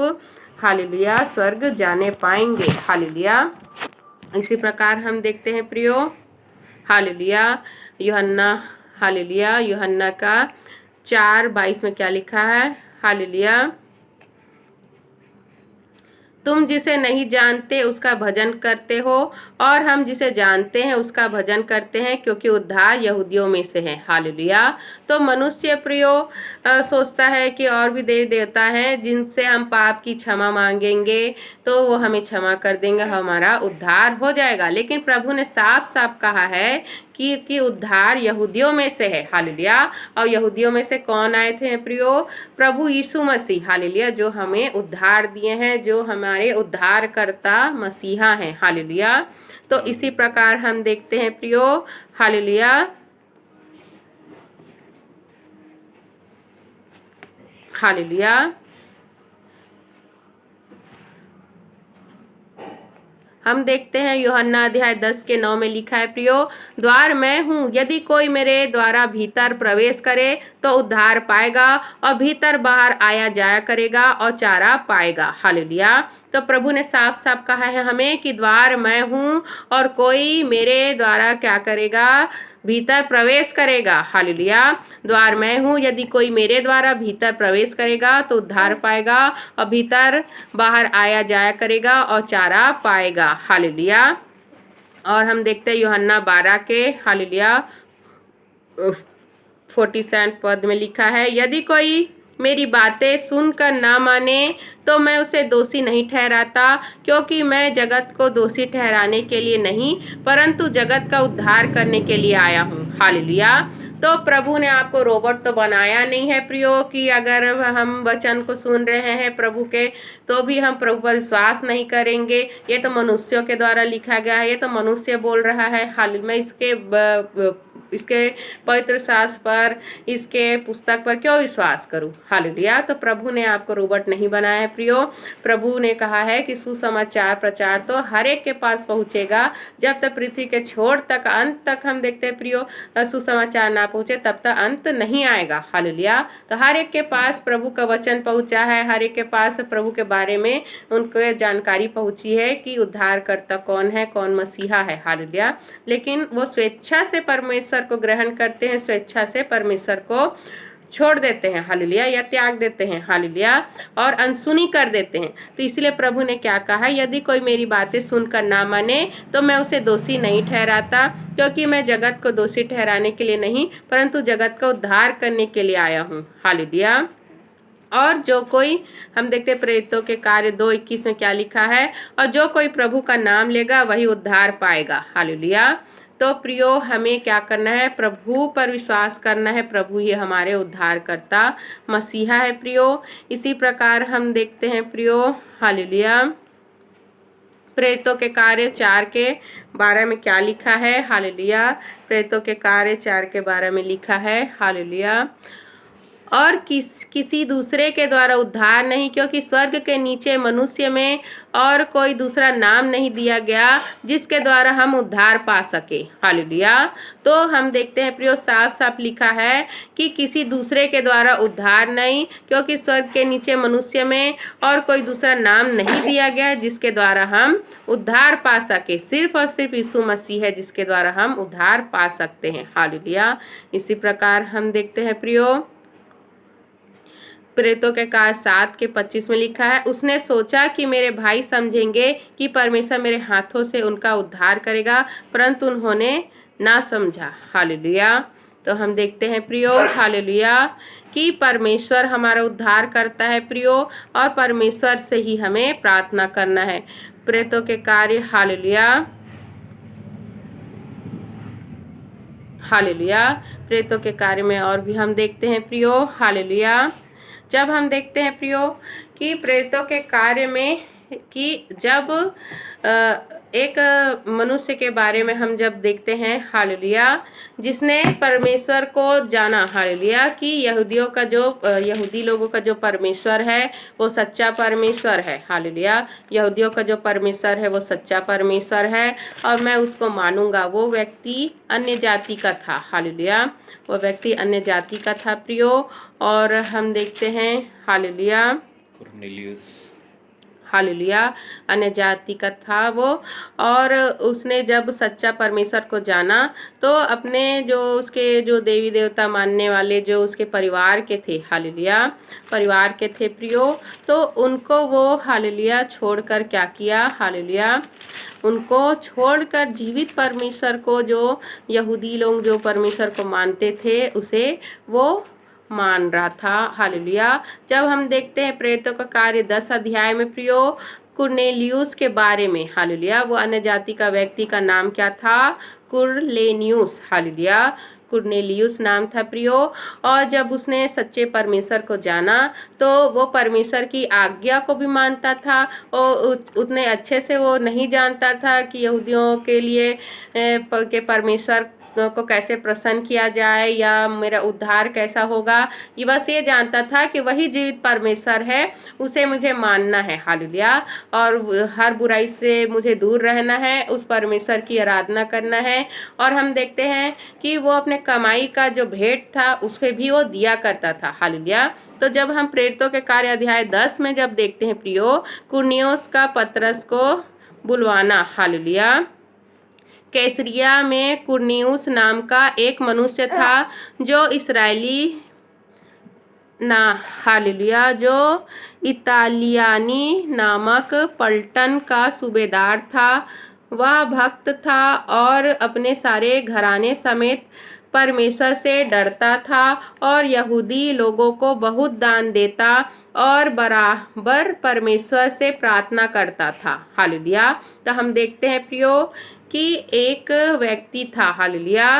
हालेलुया स्वर्ग जाने पाएंगे। हालेलुया। इसी प्रकार हम देखते हैं प्रियो, हालेलुया, यूहन्ना, हालेलुया, यूहन्ना का 4:22 में क्या लिखा है। हालेलुया। तुम जिसे नहीं जानते उसका भजन करते हो और हम जिसे जानते हैं उसका भजन करते हैं, क्योंकि उद्धार यहूदियों में से है। हालेलुया। तो मनुष्य प्रियो सोचता है कि और भी देव देवता हैं जिनसे हम पाप की क्षमा मांगेंगे तो वो हमें क्षमा कर देंगे, हमारा उद्धार हो जाएगा। लेकिन प्रभु ने साफ साफ कहा है कि उद्धार यहूदियों में से है। हालेलुया। और यहूदियों में से कौन आए थे प्रियो? प्रभु यीशु मसीह। हालेलुया। जो हमें उद्धार दिए हैं, जो हमारे उद्धारकर्ता मसीहा हैं। हालेलुया। तो इसी प्रकार हम देखते हैं प्रियो, हालेलुया, हालेलुया, हम देखते हैं यूहन्ना अध्याय 10:9 में लिखा है प्रियो, द्वार मैं हूँ, यदि कोई मेरे द्वारा भीतर प्रवेश करे तो उद्धार पाएगा और भीतर बाहर आया जाया करेगा और चारा पाएगा। हालेलुया। तो प्रभु ने साफ साफ कहा है हमें कि द्वार मैं हूँ और कोई मेरे द्वारा क्या करेगा, भीतर प्रवेश करेगा। हालेलुया। द्वार मैं हूँ, यदि कोई मेरे द्वारा भीतर प्रवेश करेगा तो उद्धार पाएगा और भीतर बाहर आया जाया करेगा और चारा पाएगा। हालेलुया। और हम देखते हैं यूहन्ना 12 के, हालेलुया, 47 पद में लिखा है, यदि कोई मेरी बातें सुनकर ना माने तो मैं उसे दोषी नहीं ठहराता, क्योंकि मैं जगत को दोषी ठहराने के लिए नहीं परंतु जगत का उद्धार करने के लिए आया हूँ। हालेलुया। तो प्रभु ने आपको रोबोट तो बनाया नहीं है प्रियो कि अगर हम वचन को सुन रहे हैं प्रभु के तो भी हम प्रभु पर विश्वास नहीं करेंगे। ये तो मनुष्यों के द्वारा लिखा गया है, ये तो मनुष्य बोल रहा है। हाल मैं इसके पवित्र शास्त्र पर, इसके पुस्तक पर क्यों विश्वास करूं? हालेलुया। तो प्रभु ने आपको रोबोट नहीं बनाया है प्रियो। प्रभु ने कहा है कि सुसमाचार प्रचार तो हर एक के पास पहुंचेगा, जब तक पृथ्वी के छोर तक, अंत तक हम देखते हैं प्रियो सुसमाचार ना पहुंचे तब तक अंत नहीं आएगा। हालेलुया। तो हर एक के पास प्रभु का वचन पहुंचा है, हर एक के पास प्रभु के बारे में उनको जानकारी पहुंची है कि उद्धारकर्ता कौन है, कौन मसीहा है। हालेलुया। लेकिन वो स्वेच्छा से परमेश्वर को ग्रहण करते हैं, स्वेच्छा से परमेश्वर को छोड़ देते हैं। हालेलुया। या त्याग देते हैं। हालेलुया। और अनसुनी कर देते हैं। तो इसलिए प्रभु ने क्या कहा, यदि कोई मेरी बातें सुनकर ना माने तो मैं उसे दोषी नहीं ठहराता, क्योंकि मैं जगत को दोषी ठहराने के लिए नहीं परंतु जगत का उद्धार करने के लिए आया हूँ। हालेलुया। और जो कोई, हम देखते प्रेरितों के कार्य 2:21 में क्या लिखा है, और जो कोई प्रभु का नाम लेगा वही उद्धार पाएगा। हालेलुया। तो प्रियो हमें क्या करना है, प्रभु पर विश्वास करना है। प्रभु ही हमारे उद्धारकर्ता मसीहा है प्रियो। इसी प्रकार हम देखते हैं प्रियो, हालेलुया, प्रेरितों के कार्य 4:12 में क्या लिखा है। हालेलुया। प्रेरितों के कार्य 4:12 में लिखा है, हालेलुया, और किसी दूसरे के द्वारा उद्धार नहीं, क्योंकि स्वर्ग के नीचे मनुष्य में और कोई दूसरा नाम नहीं दिया गया जिसके द्वारा हम उद्धार पा सके। हालेलुया। तो हम देखते हैं प्रियो साफ साफ लिखा है कि किसी दूसरे के द्वारा उद्धार नहीं, क्योंकि स्वर्ग के नीचे मनुष्य में और कोई दूसरा नाम नहीं दिया गया जिसके द्वारा हम उद्धार पा सके। सिर्फ और सिर्फ यीशु मसीह है जिसके द्वारा हम उद्धार पा सकते हैं। हालेलुया। इसी प्रकार हम देखते हैं प्रियो, प्रेरितों के कार्य 7:25 में लिखा है, उसने सोचा कि मेरे भाई समझेंगे कि परमेश्वर मेरे हाथों से उनका उद्धार करेगा, परंतु उन्होंने ना समझा। हालेलुया। तो हम देखते हैं प्रियो, हालेलुया, कि परमेश्वर हमारा उद्धार करता है प्रियो, और परमेश्वर से ही हमें प्रार्थना करना है। प्रेरितों के कार्य, हालेलुया, हालेलुया, प्रेरितों के कार्य में और भी हम देखते हैं प्रियो, हालेलुया, जब हम देखते हैं प्रियो कि प्रेरितों के कार्य में कि जब एक मनुष्य के बारे में हम जब देखते हैं, हालेलुया, जिसने परमेश्वर को जाना, हालेलुया, कि यहूदियों का जो यहूदी लोगों का जो परमेश्वर है वो सच्चा परमेश्वर है। हालेलुया, यहूदियों का जो परमेश्वर है वो सच्चा परमेश्वर है और मैं उसको मानूंगा। वो व्यक्ति अन्य जाति का था। हालेलुया, वो व्यक्ति अन्य जाति का था प्रियो। और हम देखते हैं, हालेलुया, कुरनेलियुस, हालेलुया, अन्य जाति का था वो। और उसने जब सच्चा परमेश्वर को जाना तो अपने जो उसके जो देवी देवता मानने वाले जो उसके परिवार के थे, हालेलुया, परिवार के थे प्रियो, तो उनको वो, हालेलुया, छोड़कर क्या किया, हालेलुया, उनको छोड़कर जीवित परमेश्वर को, जो यहूदी लोग जो परमेश्वर को मानते थे, उसे वो मान रहा था। हालेलुया, जब हम देखते हैं प्रेरितों का कार्य 10 अध्याय में प्रियो, कुरनेलियुस के बारे में, हालेलुया, वो अन्य जाति का व्यक्ति का नाम क्या था, कुरनेलियुस, हालेलुया, कुरनेलियुस नाम था प्रियो। और जब उसने सच्चे परमेश्वर को जाना तो वो परमेश्वर की आज्ञा को भी मानता था और उतने अच्छे से वो नहीं जानता था कि यहूदियों के लिए के परमेश्वर को कैसे प्रसन्न किया जाए या मेरा उद्धार कैसा होगा। ये बस ये जानता था कि वही जीवित परमेश्वर है, उसे मुझे मानना है। हालेलुया, और हर बुराई से मुझे दूर रहना है, उस परमेश्वर की आराधना करना है। और हम देखते हैं कि वो अपने कमाई का जो भेंट था उसे भी वो दिया करता था। हालेलुया, तो जब हम प्रेरितों के कार्य अध्याय 10 में जब देखते हैं प्रियो, कुरनेलियुस का पतरस को बुलवाना, हालेलुया, कैसरिया में कुरनेलियुस नाम का एक मनुष्य था जो इस्राएली ना, हालेलुया, जो इतालियानी नामक पलटन का सूबेदार था। वह भक्त था और अपने सारे घराने समेत परमेश्वर से डरता था और यहूदी लोगों को बहुत दान देता और बराबर परमेश्वर से प्रार्थना करता था। हालेलुया, तो हम देखते हैं प्रियो कि एक व्यक्ति था, हालेलुया,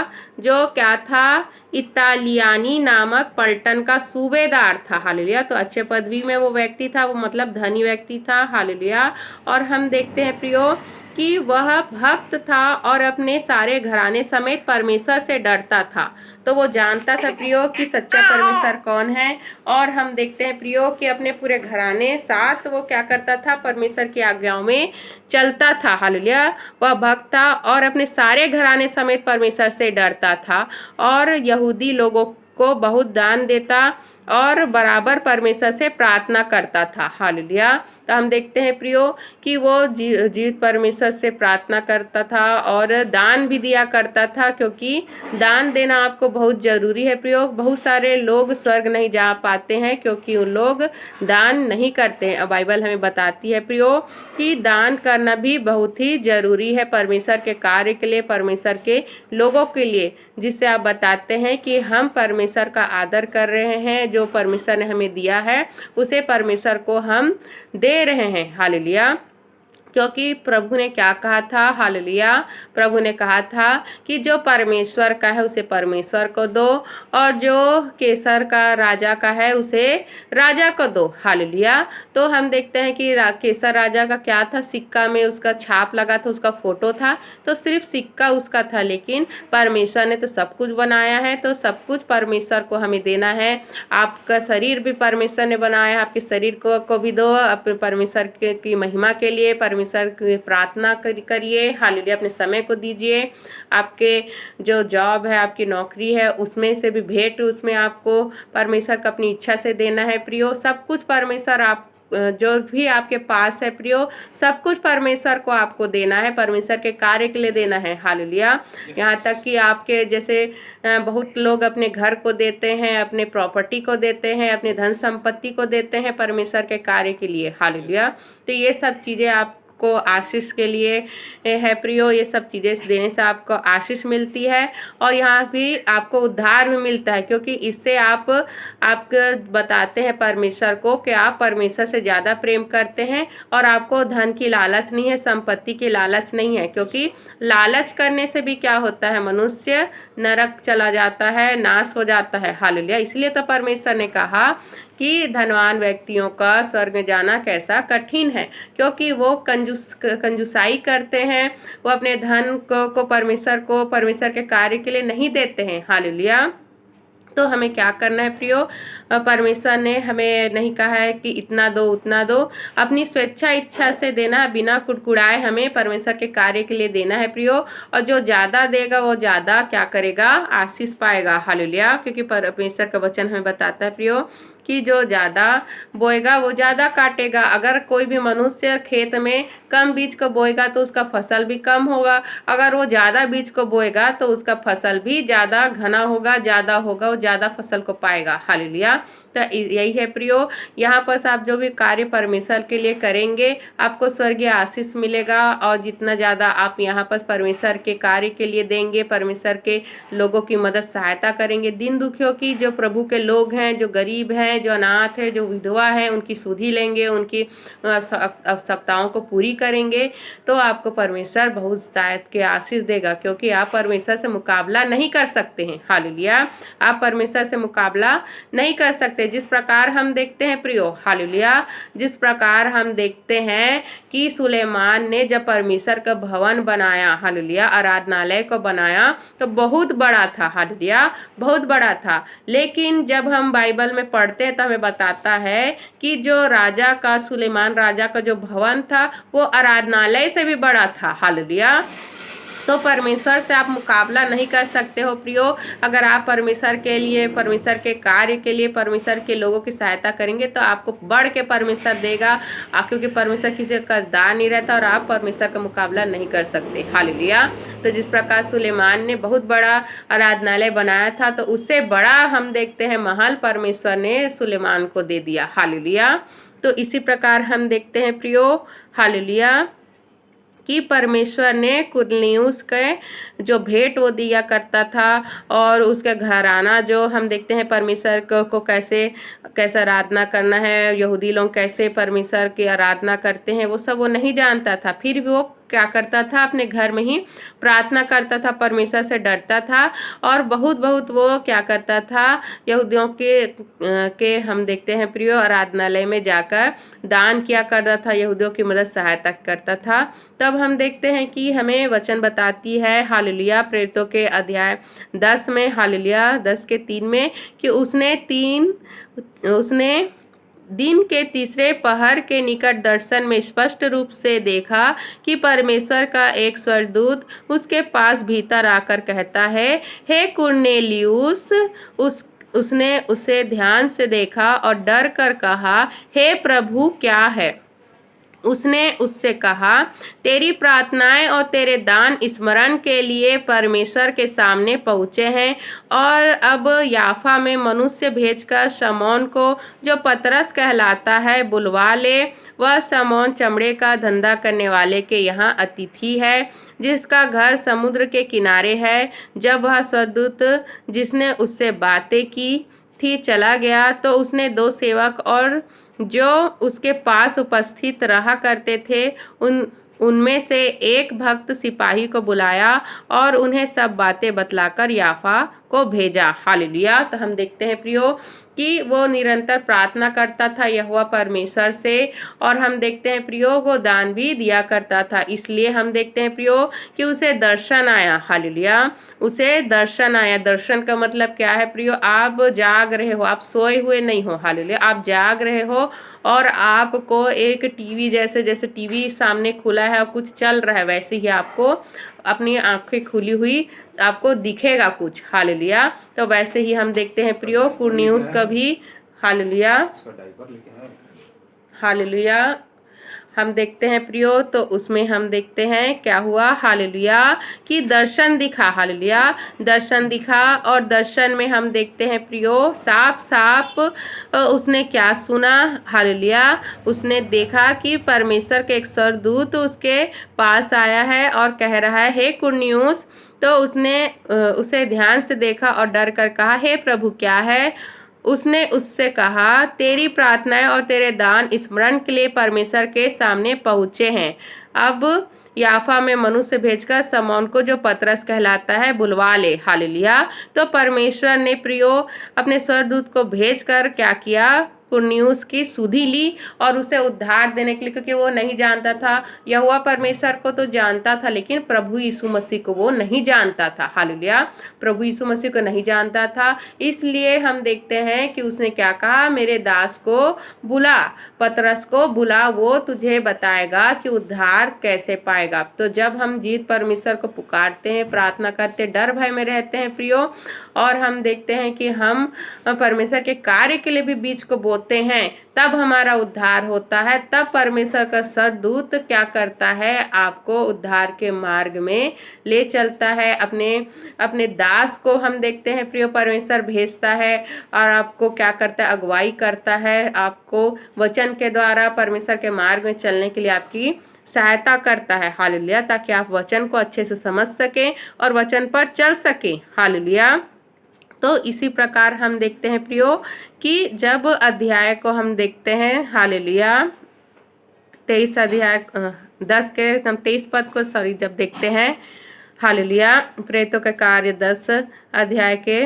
जो क्या था, इतालियानी नामक पलटन का सूबेदार था। हालेलुया, तो अच्छे पदवी में वो व्यक्ति था, वो मतलब धनी व्यक्ति था। हालेलुया, और हम देखते हैं प्रियो कि वह भक्त था और अपने सारे घराने समेत परमेश्वर से डरता था। तो वो जानता था प्रियो कि सच्चा परमेश्वर कौन है। और हम देखते हैं प्रियो कि अपने पूरे घराने साथ वो क्या करता था, परमेश्वर की आज्ञाओं में चलता था। हालेलुया, वह भक्त था और अपने सारे घराने समेत परमेश्वर से डरता था और यहूदी लोगों को बहुत दान देता और बराबर परमेश्वर से प्रार्थना करता था। हालेलुया, तो हम देखते हैं प्रियो कि वो जीवित परमेश्वर से प्रार्थना करता था और दान भी दिया करता था, क्योंकि दान देना आपको बहुत ज़रूरी है प्रियो। बहुत सारे लोग स्वर्ग नहीं जा पाते हैं क्योंकि उन लोग दान नहीं करते हैं। बाइबल हमें बताती है प्रियो कि दान करना भी बहुत ही ज़रूरी है परमेश्वर के कार्य के लिए, परमेश्वर के लोगों के लिए, जिससे आप बताते हैं कि हम परमेश्वर का आदर कर रहे हैं, जो परमेश्वर ने हमें दिया है उसे परमेश्वर को हम दे रहे हैं। हालेलुया, क्योंकि प्रभु ने क्या कहा था, हालेलुया, प्रभु ने कहा था कि जो परमेश्वर का है उसे परमेश्वर को दो और जो केसर का राजा का है उसे राजा को दो। हालेलुया, तो हम देखते हैं कि केसर राजा का क्या था, सिक्का में उसका छाप लगा था, उसका फोटो था, तो सिर्फ सिक्का उसका था, लेकिन परमेश्वर ने तो सब कुछ बनाया है, तो सब कुछ परमेश्वर को हमें देना है। आपका शरीर भी परमेश्वर ने बनाया है, आपके शरीर को भी दो अपने परमेश्वर की महिमा के लिए, परमेश्वर की प्रार्थना करिए। हालेलुया, अपने समय को दीजिए। आपके जो जॉब है, आपकी नौकरी है, उसमें से भी भेंट उसमें आपको परमेश्वर को अपनी इच्छा से देना है प्रियो। सब कुछ परमेश्वर आप जो भी आपके पास है प्रियो, सब कुछ परमेश्वर को आपको देना है, परमेश्वर के कार्य के लिए देना है। हालेलुया। यहाँ तक कि आपके जैसे बहुत लोग अपने घर को देते हैं, अपने प्रॉपर्टी को देते हैं, अपने धन संपत्ति को देते हैं परमेश्वर के कार्य के लिए। हालेलुया। तो ये सब चीज़ें आपको आशीष के लिए है प्रियो। ये सब चीज़ें देने से आपको आशीष मिलती है और यहाँ भी आपको उद्धार भी मिलता है, क्योंकि इससे आप बताते हैं परमेश्वर को कि आप परमेश्वर से ज़्यादा प्रेम करते हैं और आपको धन की लालच नहीं है, संपत्ति की लालच नहीं है। क्योंकि लालच करने से भी क्या होता है, मनुष्य नरक चला जाता है, नाश हो जाता है। हालेलुया। इसलिए तो परमेश्वर ने कहा कि धनवान व्यक्तियों का स्वर्ग में जाना कैसा कठिन है, क्योंकि वो कंजूसाई करते हैं, वो अपने धन को परमेश्वर के कार्य के लिए नहीं देते हैं। हालेलुया। तो हमें क्या करना है प्रियो, परमेश्वर ने हमें नहीं कहा है कि इतना दो उतना दो, अपनी स्वेच्छा इच्छा से देना, बिना कुड़कुड़ाए हमें परमेश्वर के कार्य के लिए देना है प्रियो। और जो ज़्यादा देगा वो ज़्यादा क्या करेगा, आशीष पाएगा। हालेलुया। क्योंकि परमेश्वर का वचन हमें बताता है प्रियो कि जो ज़्यादा बोएगा वो ज़्यादा काटेगा। अगर कोई भी मनुष्य खेत में कम बीज को बोएगा तो उसका फसल भी कम होगा, अगर वो ज़्यादा बीज को बोएगा तो उसका फसल भी ज़्यादा घना होगा, ज़्यादा होगा, वो ज़्यादा फसल को पाएगा। हालेलुया। तो यही है प्रियो, यहाँ पर आप जो भी कार्य परमेश्वर के लिए करेंगे आपको स्वर्गीय आशीष मिलेगा। और जितना ज़्यादा आप यहाँ पर परमेश्वर के कार्य के लिए देंगे, परमेश्वर के लोगों की मदद सहायता करेंगे, दीन दुखियों की, जो प्रभु के लोग हैं, जो गरीब हैं, जो अनाथ है, जो विधवा है, उनकी सुधि लेंगे, उनकी आवश्यकताओं को पूरी करेंगे, तो आपको परमेश्वर बहुत शायद के आशीष देगा। क्योंकि आप परमेश्वर से मुकाबला नहीं कर सकते हैं। हालेलुया। आप परमेश्वर से मुकाबला नहीं कर सकते। जिस प्रकार हम देखते हैं प्रियो, हालेलुया, जिस प्रकार हम देखते हैं कि सुलेमान ने जब परमेश्वर का भवन बनाया, हालेलुया, आराधनालय को बनाया, तो बहुत बड़ा था। हालेलुया, बहुत बड़ा था। लेकिन जब हम बाइबल में पढ़ते हैं तो हमें बताता है कि जो राजा का, सुलेमान राजा का जो भवन था वो आराधनालय से भी बड़ा था। हालेलुया। तो परमेश्वर से आप मुकाबला नहीं कर सकते हो प्रियो। अगर आप परमेश्वर के लिए, परमेश्वर के कार्य के लिए, परमेश्वर के लोगों की सहायता करेंगे तो आपको बढ़ के परमेश्वर देगा, क्योंकि परमेश्वर किसी का कर्जदार नहीं रहता और आप परमेश्वर का मुकाबला नहीं कर सकते। हालेलुया। तो जिस प्रकार सुलेमान ने बहुत बड़ा आराधनालय बनाया था, तो उससे बड़ा हम देखते हैं महल परमेश्वर ने सुलेमान को दे दिया। हालेलुया। तो इसी प्रकार हम देखते हैं प्रियो, हालेलुया, कि परमेश्वर ने कुरनेलियुस के जो भेंट वो दिया करता था और उसके घराना जो हम देखते हैं परमेश्वर को कैसे आराधना करना है, यहूदी लोग कैसे परमेश्वर की आराधना करते हैं, वो सब वो नहीं जानता था। फिर भी वो क्या करता था, अपने घर में ही प्रार्थना करता था, परमेश्वर से डरता था और बहुत वो क्या करता था, यहूदियों के हम देखते हैं प्रियो आराधनालय में जाकर दान किया करता था, यहूदियों की मदद सहायता करता था। तब हम देखते हैं कि हमें वचन बताती है, हालेलुया, प्रेरितों के अध्याय 10 में, हालेलुया 10:3 में, कि उसने दिन के तीसरे पहर के निकट दर्शन में स्पष्ट रूप से देखा कि परमेश्वर का एक स्वर्गदूत उसके पास भीतर आकर कहता है, हे कुरनेलियुस। उसने उसे ध्यान से देखा और डर कर कहा, हे प्रभु, क्या है? उसने उससे कहा, तेरी प्रार्थनाएं और तेरे दान स्मरण के लिए परमेश्वर के सामने पहुँचे हैं और अब याफा में मनुष्य भेजकर शमौन को, जो पतरस कहलाता है, बुलवा ले। वह शमौन चमड़े का धंधा करने वाले के यहाँ अतिथि है, जिसका घर समुद्र के किनारे है। जब वह स्वर्गदूत जिसने उससे बातें की थी चला गया, तो उसने 2 सेवक और जो उसके पास उपस्थित रहा करते थे उनमें से एक भक्त सिपाही को बुलाया और उन्हें सब बातें बतलाकर याफा को भेजा। हालेलुया। तो हम देखते हैं प्रियो कि वो निरंतर प्रार्थना करता था यहोवा परमेश्वर से, और हम देखते हैं प्रियो वो दान भी दिया करता था। इसलिए हम देखते हैं प्रियो कि उसे दर्शन आया। हालेलुया। उसे दर्शन आया। दर्शन का मतलब क्या है प्रियो? आप जाग रहे हो, आप सोए हुए नहीं हो। हालेलुया। आप जाग रहे हो और आपको एक टीवी जैसे टीवी सामने खुला है और कुछ चल रहा है, वैसे ही आपको अपनी आंखें खुली हुई आपको दिखेगा कुछ। हालेलुया। तो वैसे ही हम देखते हैं प्रियो कुरनेलियुस का भी, हालेलुया, हालेलुया। हम देखते हैं प्रियो, तो उसमें हम देखते हैं क्या हुआ, हालेलुया, कि दर्शन दिखा। हालेलुया, दर्शन दिखा। और दर्शन में हम देखते हैं प्रियो, साफ साफ उसने क्या सुना। हालेलुया, उसने देखा कि परमेश्वर के एक सरदूत उसके पास आया है और कह रहा है, हे कुरनियुस। तो उसने उसे ध्यान से देखा और डर कर कहा, हे प्रभु क्या है। उसने उससे कहा, तेरी प्रार्थनाएं और तेरे दान स्मरण के लिए परमेश्वर के सामने पहुँचे हैं। अब याफा में मनुष्य भेजकर शमौन को, जो पतरस कहलाता है, बुलवा ले। हालेलुया। तो परमेश्वर ने प्रियो अपने स्वर्गदूत को भेजकर क्या किया, कुरनियुस की सुधि ली और उसे उद्धार देने के लिए, क्योंकि वो नहीं जानता था। यहोवा परमेश्वर को तो जानता था, लेकिन प्रभु यीशु मसीह को वो नहीं जानता था। हालेलुया, प्रभु यीशु मसीह को नहीं जानता था। इसलिए हम देखते हैं कि उसने क्या कहा, मेरे दास को बुला, पतरस को बुला, वो तुझे बताएगा कि उद्धार कैसे पाएगा। तो जब हम जीत परमेश्वर को पुकारते हैं, प्रार्थना करते, डर भय में रहते हैं प्रियो, और हम देखते हैं कि हम परमेश्वर के कार्य के लिए भी बीज को बोते हैं, तब हमारा उद्धार होता है। तब परमेश्वर का सरदूत क्या करता है, आपको उद्धार के मार्ग में ले चलता है। अपने दास को हम देखते हैं प्रियो, परमेश्वर भेजता है और आपको क्या करता है, अगुवाई करता है, आपको वचन के द्वारा परमेश्वर के मार्ग में चलने के लिए आपकी सहायता करता है। हालेलुया, ताकि आप वचन को अच्छे से समझ सकें और वचन पर चल सकें। हालेलुया। तो इसी प्रकार हम देखते हैं प्रियो कि जब अध्याय को हम देखते हैं, हालेलुया, 23 अध्याय 10 के 23 पद को जब देखते हैं, हालेलुया, प्रेरितों के कार्य 10 अध्याय के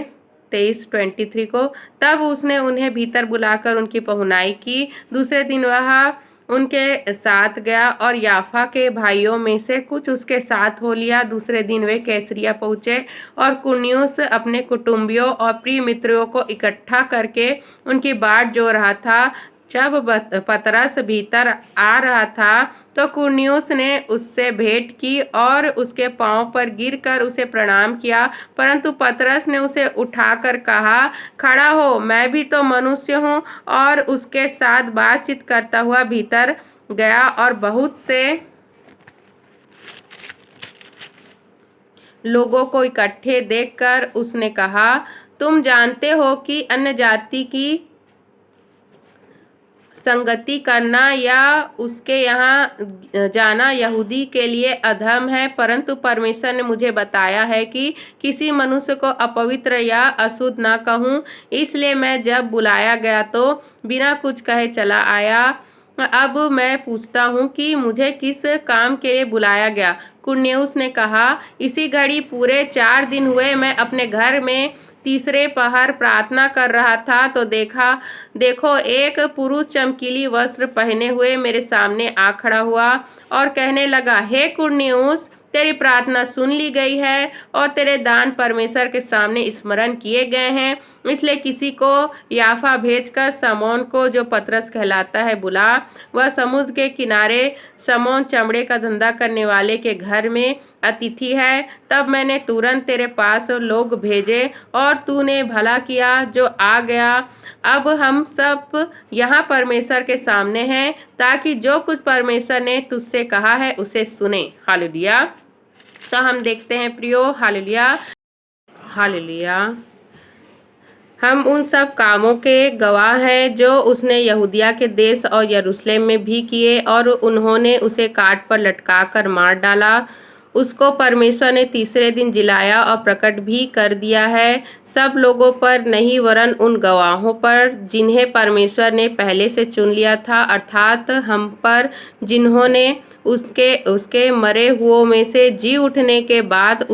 23 को, तब उसने उन्हें भीतर बुलाकर उनकी पहुनाई की। दूसरे दिन वह उनके साथ गया और याफा के भाइयों में से कुछ उसके साथ हो लिया। दूसरे दिन वे कैसरिया पहुँचे और कुरनियुस अपने कुटुंबियों और प्रिय मित्रों को इकट्ठा करके उनकी बाट जो रहा था। जब पतरस भीतर आ रहा था तो कुरनियुस ने उससे भेंट की और उसके पांव पर गिरकर उसे प्रणाम किया, परंतु पतरस ने उसे उठाकर कहा, खड़ा हो, मैं भी तो मनुष्य हूँ। और उसके साथ बातचीत करता हुआ भीतर गया और बहुत से लोगों को इकट्ठे देखकर उसने कहा, तुम जानते हो कि अन्य जाति की संगति करना या उसके यहाँ जाना यहूदी के लिए अधर्म है, परंतु परमेश्वर ने मुझे बताया है कि किसी मनुष्य को अपवित्र या अशुद्ध ना कहूँ। इसलिए मैं जब बुलाया गया तो बिना कुछ कहे चला आया। अब मैं पूछता हूँ कि मुझे किस काम के लिए बुलाया गया। कुरनेउस ने कहा, इसी घड़ी पूरे 4 दिन हुए मैं अपने घर में तीसरे पहर प्रार्थना कर रहा था, तो देखो एक पुरुष चमकीली वस्त्र पहने हुए मेरे सामने आ खड़ा हुआ और कहने लगा, हे कुरनेउस, तेरी प्रार्थना सुन ली गई है और तेरे दान परमेश्वर के सामने स्मरण किए गए हैं। इसलिए किसी को याफा भेजकर शमौन को, जो पतरस कहलाता है, बुला। वह समुद्र के किनारे शमौन चमड़े का धंधा करने वाले के घर में अतिथि है। तब मैंने तुरंत तेरे पास लोग भेजे और तूने भला किया जो आ गया। अब हम सब यहाँ परमेश्वर के सामने हैं, ताकि जो कुछ परमेश्वर ने तुझसे कहा है उसे सुने। हालेलुया। तो हम देखते हैं प्रियो, हालेलुया, हालेलुया, हम उन सब कामों के गवाह हैं जो उसने यहूदिया के देश और यरूशलेम में भी किए, और उन्होंने उसे काट पर लटका कर मार डाला। उसको परमेश्वर ने तीसरे दिन जिलाया और प्रकट भी कर दिया है, सब लोगों पर नहीं वरन उन गवाहों पर जिन्हें परमेश्वर ने पहले से चुन लिया था, अर्थात हम पर, जिन्होंने उसके मरे हुओं में से जी उठने के बाद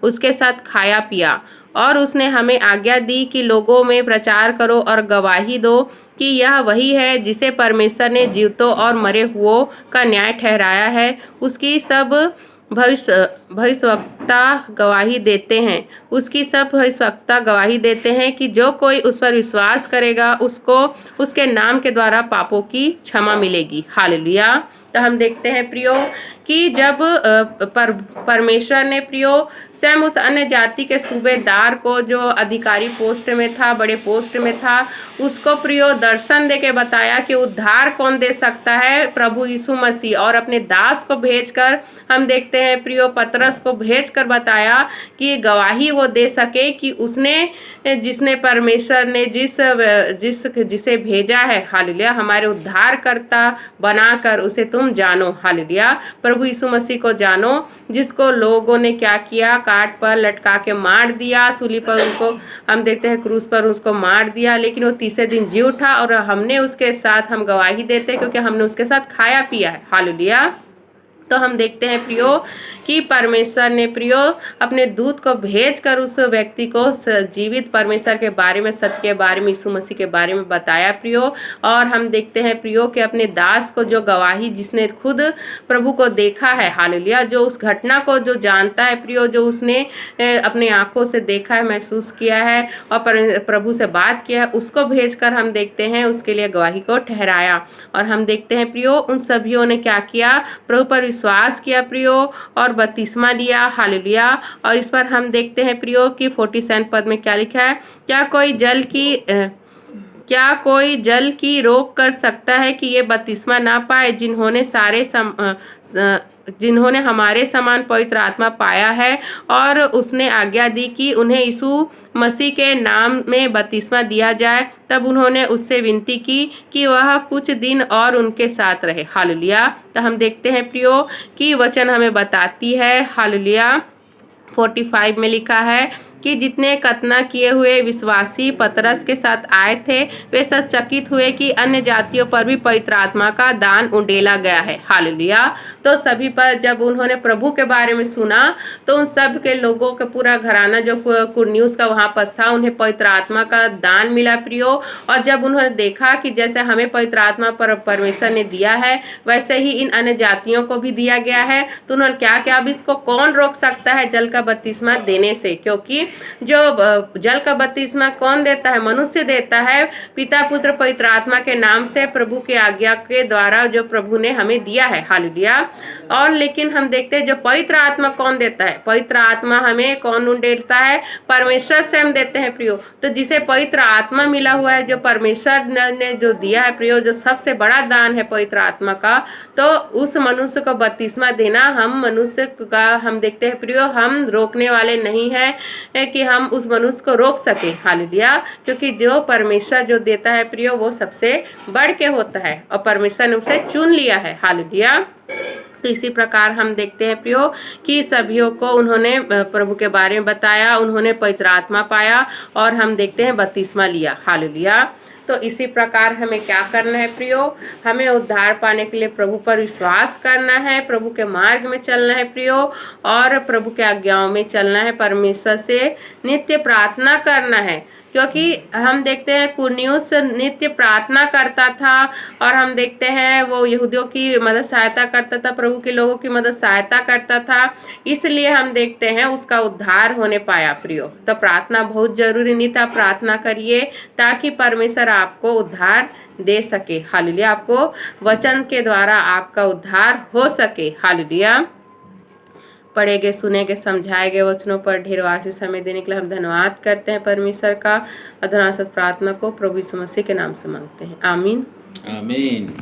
उसके साथ खाया पिया। और उसने हमें आज्ञा दी कि लोगों में प्रचार करो और गवाही दो कि यह वही है जिसे परमेश्वर ने जीवितों और मरे हुओं का न्याय ठहराया है। उसकी सब भविष्यवक्ता गवाही देते हैं, उसकी सब भविष्यवक्ता गवाही देते हैं कि जो कोई उस पर विश्वास करेगा उसको उसके नाम के द्वारा पापों की क्षमा मिलेगी। हालेलुया। तो हम देखते हैं प्रियो कि जब परमेश्वर ने प्रियो स्वयं उस अन्य जाति के सूबेदार को जो अधिकारी पोस्ट में था, बड़े पोस्ट में था, उसको प्रियो दर्शन दे के बताया कि उद्धार कौन दे सकता है, प्रभु यीशु मसीह। और अपने दास को भेजकर हम देखते हैं प्रियो पतरस को भेजकर बताया कि गवाही वो दे सके कि उसने जिसने परमेश्वर ने जिसे भेजा है, हालेलुया, हमारे उद्धारकर्ता बनाकर उसे तुम जानो, हालेलुया, प्रभु यीशु मसीह को जानो, जिसको लोगों ने क्या किया, काट पर लटका के मार दिया, सूली पर उसको हम देखते हैं क्रूस पर उसको मार दिया, लेकिन वो तीसरे दिन जी उठा और हमने उसके साथ हम गवाही देते हैं क्योंकि हमने उसके साथ खाया पिया है, हालेलुया। तो हम देखते हैं प्रियो कि परमेश्वर ने प्रियो अपने दूत को भेजकर उस व्यक्ति को जीवित परमेश्वर के बारे में, सत्य के बारे में, यीशु मसीह के बारे में बताया प्रियो। और हम देखते हैं प्रियो कि अपने दास को जो गवाही, जिसने खुद प्रभु को देखा है, हालेलुया, जो उस घटना को जो जानता है प्रियो, जो उसने अपने आंखों से देखा है, महसूस किया है और प्रभु से बात किया है, उसको भेजकर हम देखते हैं उसके लिए गवाही को ठहराया। और हम देखते हैं प्रियो उन सभियों ने क्या किया, प्रभु पर विश्वास किया प्रियो और बपतिस्मा लिया, हालेलुया। और इस पर हम देखते हैं प्रियो कि 47 पद में क्या लिखा है, क्या कोई जल की रोक कर सकता है कि ये बपतिस्मा ना पाए जिन्होंने हमारे समान पवित्र आत्मा पाया है। और उसने आज्ञा दी कि उन्हें यीशु मसीह के नाम में बपतिस्मा दिया जाए। तब उन्होंने उससे विनती की कि वह कुछ दिन और उनके साथ रहे, हालेलुया। तो हम देखते हैं प्रियो कि वचन हमें बताती है, हालेलुया, 45 में लिखा है कि जितने कतना किए हुए विश्वासी पतरस के साथ आए थे वे सब चकित हुए कि अन्य जातियों पर भी पवित्र आत्मा का दान उंडेला गया है, हालेलुया। तो सभी पर जब उन्होंने प्रभु के बारे में सुना तो उन सब के लोगों का पूरा घराना जो कुरनियुस का वहाँ पर था, उन्हें पवित्र आत्मा का दान मिला प्रियो। और जब उन्होंने देखा कि जैसे हमें पवित्र आत्मा परमेश्वर ने दिया है वैसे ही इन अन्य जातियों को भी दिया गया है, तो उन्होंने क्या किया, अब इसको कौन रोक सकता है जल का बपतिस्मा देने से, क्योंकि जो जल का बपतिस्मा कौन देता है, मनुष्य देता है, पिता पुत्र पवित्र आत्मा के नाम से, प्रभु के आज्ञा के द्वारा जो प्रभु ने हमें दिया है, हालेलुया। और लेकिन हम देखते हैं जो पवित्र आत्मा कौन देता है, पवित्र आत्मा हमें कौन देता है, परमेश्वर स्वयं देते हैं प्रियो। तो जिसे पवित्र आत्मा मिला हुआ है, जो परमेश्वर ने जो दिया है प्रियो, जो सबसे बड़ा दान है पवित्र आत्मा का, तो उस मनुष्य को बपतिस्मा देना हम मनुष्य का हम देखते हैं प्रियो, हम रोकने वाले नहीं हैं कि हम उस मनुष्य को रोक सके, हालेलुया, क्योंकि जो परमेश्वर जो देता है प्रियो वो सबसे बढ़ के होता है और परमेश्वर ने उसे चुन लिया है, हालेलुया। तो इसी प्रकार हम देखते हैं प्रियो कि सभियों को उन्होंने प्रभु के बारे में बताया, उन्होंने पवित्र आत्मा पाया और हम देखते हैं बपतिस्मा लिया, हालेलुया। तो इसी प्रकार हमें क्या करना है प्रियो, हमें उद्धार पाने के लिए प्रभु पर विश्वास करना है, प्रभु के मार्ग में चलना है प्रियो और प्रभु के आज्ञाओं में चलना है, परमेश्वर से नित्य प्रार्थना करना है, क्योंकि हम देखते हैं कुरनियुस नित्य प्रार्थना करता था और हम देखते हैं वो यहूदियों की मदद सहायता करता था, प्रभु के लोगों की मदद सहायता करता था, इसलिए हम देखते हैं उसका उद्धार होने पाया प्रियो। तो प्रार्थना बहुत जरूरी नहीं था, प्रार्थना करिए ताकि परमेश्वर आपको उद्धार दे सके, हालेलुया, आपको वचन के द्वारा आपका उद्धार हो सके, हालेलुया। पढ़े गए, सुने गए, समझाए गए वचनों पर ढेरवासी समय देने के लिए हम धन्यवाद करते हैं परमेश्वर का। अधनासत प्रार्थना को प्रभु यीशु मसीह के नाम से मांगते हैं, आमीन, आमीन।